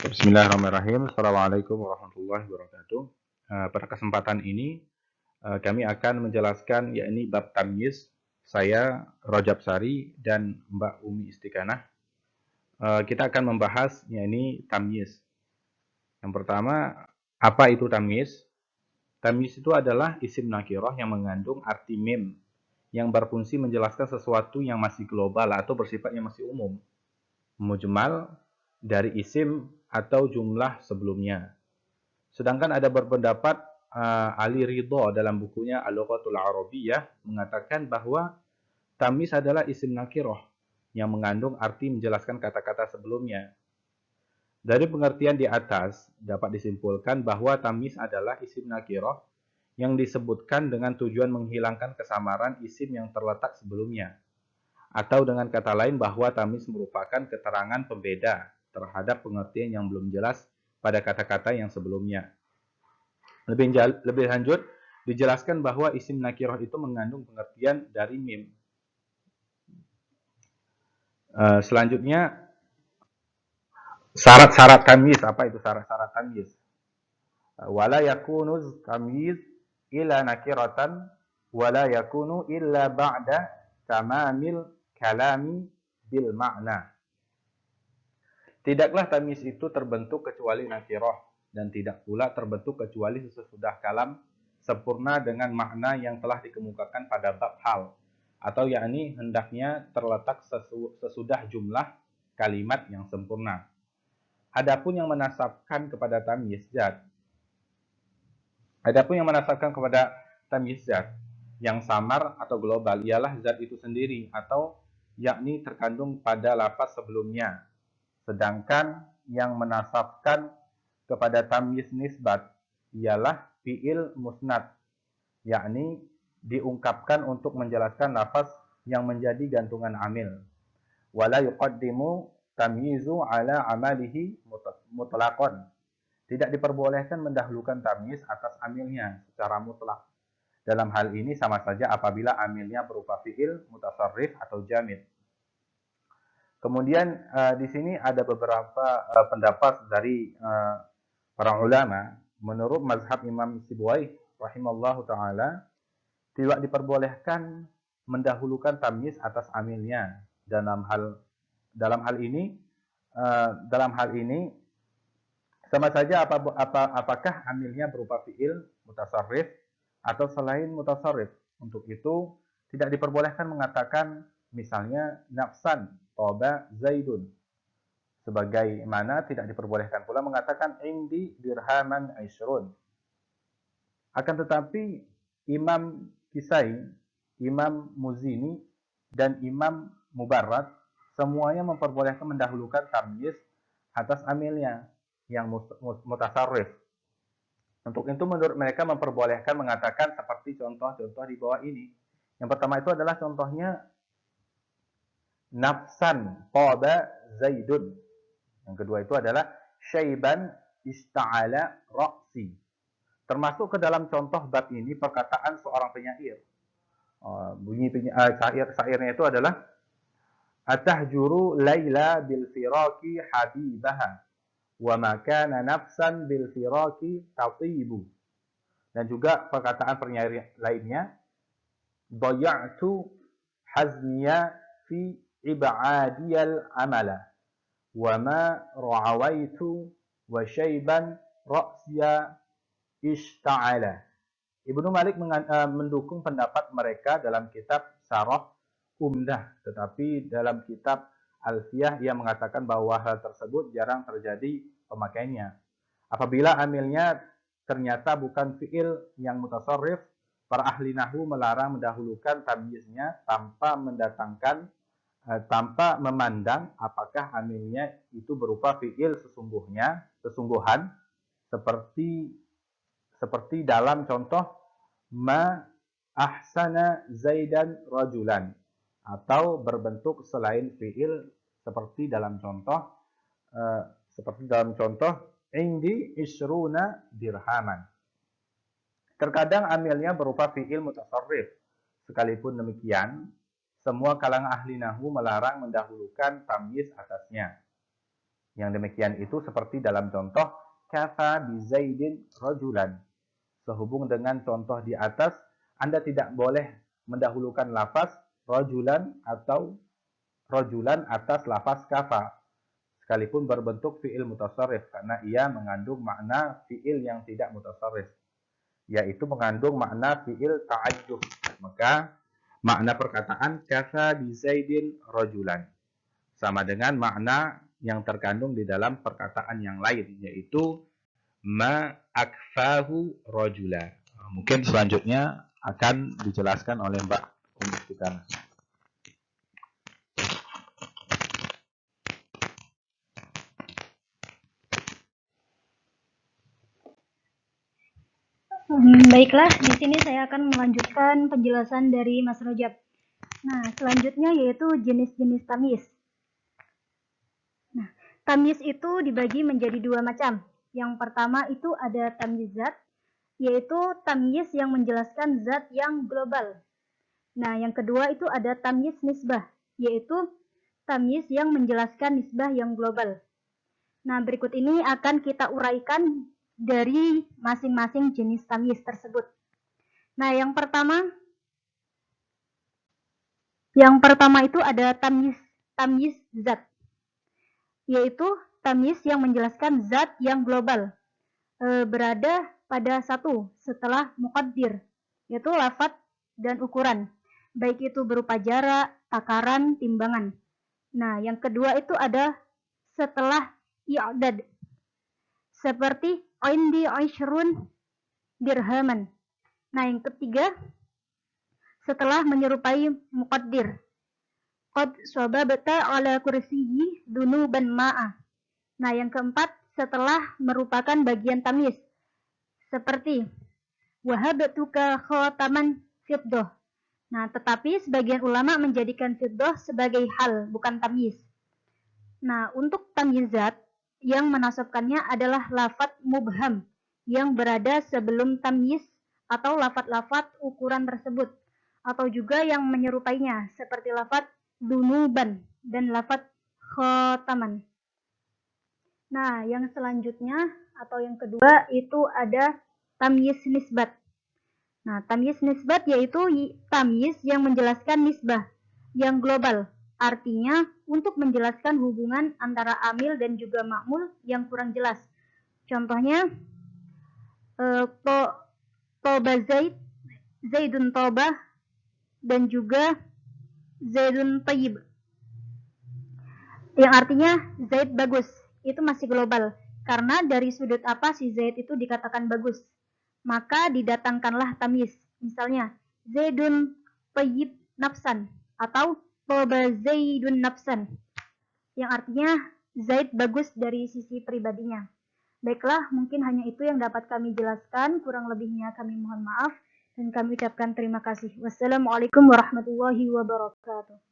Bismillahirrahmanirrahim. Assalamualaikum warahmatullahi wabarakatuh. Pada kesempatan ini kami akan menjelaskan yakni bab tamyiz. Saya Rajab Sari dan Mbak Umi Istiqanah. Kita akan membahas yakni tamyiz. Yang pertama, apa itu tamyiz? Tamyiz itu adalah isim nakirah yang mengandung arti mim yang berfungsi menjelaskan sesuatu yang masih global atau bersifat yang masih umum. Mujmal dari isim atau jumlah sebelumnya. Sedangkan ada berpendapat Ali Ridho dalam bukunya Al-Lughatul Arabiyyah mengatakan bahwa tamyiz adalah isim nakirah yang mengandung arti menjelaskan kata-kata sebelumnya. Dari pengertian di atas dapat disimpulkan bahwa tamyiz adalah isim nakirah yang disebutkan dengan tujuan menghilangkan kesamaran isim yang terletak sebelumnya. Atau dengan kata lain bahwa tamyiz merupakan keterangan pembeda terhadap pengertian yang belum jelas pada kata-kata yang sebelumnya. Lebih lanjut, dijelaskan bahwa isim nakirah itu mengandung pengertian dari mim. Selanjutnya, syarat-syarat tamyiz. Apa itu syarat-syarat tamyiz? Wala yakunu tamyiz illa nakiratan wala yakunu illa ba'da tamamil kalami bil makna. Tidaklah tamyiz itu terbentuk kecuali nakirah dan tidak pula terbentuk kecuali sesudah kalam sempurna dengan makna yang telah dikemukakan pada bab hal, atau yakni hendaknya terletak sesudah jumlah kalimat yang sempurna. Adapun yang menasabkan kepada tamyiz zat yang samar atau global ialah zat itu sendiri atau yakni terkandung pada lafaz sebelumnya. Sedangkan yang menasabkan kepada tamyiz nisbat ialah fi'il musnad, yakni diungkapkan untuk menjelaskan lafaz yang menjadi gantungan amil. Wala yuqaddimu tamyizu ala amalihi mutlaqan. Tidak diperbolehkan mendahulukan tamyiz atas amilnya secara mutlak. Dalam hal ini sama saja apabila amilnya berupa fi'il, mutasarrif atau jamid. Kemudian di sini ada beberapa pendapat dari para ulama. Menurut mazhab Imam Sibawayh rahimallahu taala, tidak diperbolehkan mendahulukan tamyiz atas amilnya. Dalam hal ini sama saja apakah amilnya berupa fi'il, mutasarrif atau selain mutasarrif. Untuk itu tidak diperbolehkan mengatakan misalnya nafsan toba zaidun, sebagaimana tidak diperbolehkan pula mengatakan indi dirhaman aishrun. Akan tetapi Imam Kisai, Imam Muzini, dan Imam Mubarrad semuanya memperbolehkan mendahulukan tamyiz atas amilnya yang mutasarrif. Untuk itu menurut mereka memperbolehkan mengatakan seperti contoh-contoh di bawah ini. Yang pertama itu adalah contohnya nafsan toba zaidun. Yang kedua itu adalah syaiban ista'ala ra'si. Termasuk ke dalam contoh bab ini perkataan seorang penyair. Syairnya itu adalah atahjuru laila bil firaqi habibaha wa ma kana nafsan bil firaqi tatibu. Dan juga perkataan penyair lainnya, daya'tu hazmiya fi ib'adiyal amala wa ma ra'awaitu wa syaiban ra'siya ishta'ala. Ibnu Malik mendukung pendapat mereka dalam kitab Syarah Umdah, tetapi dalam kitab Alfiyah ia mengatakan bahwa hal tersebut jarang terjadi pemakaiannya. Apabila amilnya ternyata bukan fi'il yang mutasarrif, para ahli nahwu melarang mendahulukan tamyiznya tanpa memandang apakah amilnya itu berupa fi'il sesungguhan seperti dalam contoh ma ahsana zaidan rajulan, atau berbentuk selain fi'il seperti dalam contoh indi isruna dirhaman. Terkadang amilnya berupa fi'il mutasarrif. Sekalipun demikian, semua kalangan ahli nahwu melarang mendahulukan tamyiz atasnya. Yang demikian itu seperti dalam contoh kafa bi Zaidin rajulan. Sehubung dengan contoh di atas, Anda tidak boleh mendahulukan lafaz rajulan atau rajulan atas lafaz kafa, sekalipun berbentuk fi'il mutasarrif, karena ia mengandung makna fi'il yang tidak mutasarrif, yaitu mengandung makna fi'il ta'ajjub. Maka makna perkataan kafa bi Zaidin rajulan sama dengan makna yang terkandung di dalam perkataan yang lain, yaitu ma akfahu rajula. Mungkin selanjutnya akan dijelaskan oleh Mbak Umi Fikana. Baiklah, di sini saya akan melanjutkan penjelasan dari Mas Rojab. Nah, selanjutnya yaitu jenis-jenis tamyiz. Nah, tamyiz itu dibagi menjadi dua macam. Yang pertama itu ada tamyiz zat, yaitu tamyiz yang menjelaskan zat yang global. Nah, yang kedua itu ada tamyiz nisbah, yaitu tamyiz yang menjelaskan nisbah yang global. Nah, berikut ini akan kita uraikan dari masing-masing jenis tamyiz tersebut. Nah, yang pertama itu ada tamyiz zat, yaitu tamyiz yang menjelaskan zat yang global, berada pada satu setelah muqaddir, yaitu lafadz dan ukuran, baik itu berupa jarak, takaran, timbangan. Nah, yang kedua itu ada setelah i'dad, seperti indi 20 dirhaman. Nah, yang ketiga setelah menyerupai muqaddir, qad sababta ala kursiyyi dunuban ma'a. Nah, yang keempat setelah merupakan bagian tamyiz, seperti wahabtuka khataman fiddah. Nah, tetapi sebagian ulama menjadikan fiddah sebagai hal, bukan tamyiz. Nah, untuk tamyizat yang menasabkannya adalah lafadz mubham yang berada sebelum tamyiz atau lafadz-lafadz ukuran tersebut, atau juga yang menyerupainya seperti lafadz dunuban dan lafadz khataman. Nah, yang selanjutnya atau yang kedua itu ada tamyiz nisbat. Nah, tamyiz nisbat yaitu tamyiz yang menjelaskan nisbah yang global. Artinya untuk menjelaskan hubungan antara amil dan juga ma'mul yang kurang jelas. Contohnya toba Zaid, Zaidun toba, dan juga Zaidun tayyib. Yang artinya Zaid bagus, itu masih global. Karena dari sudut apa si Zaid itu dikatakan bagus, maka didatangkanlah tamyiz. Misalnya Zaidun tayyib nafsan atau toba Zaidun nafsan, yang artinya Zaid bagus dari sisi pribadinya. Baiklah, mungkin hanya itu yang dapat kami jelaskan. Kurang lebihnya kami mohon maaf dan kami ucapkan terima kasih. Wassalamualaikum warahmatullahi wabarakatuh.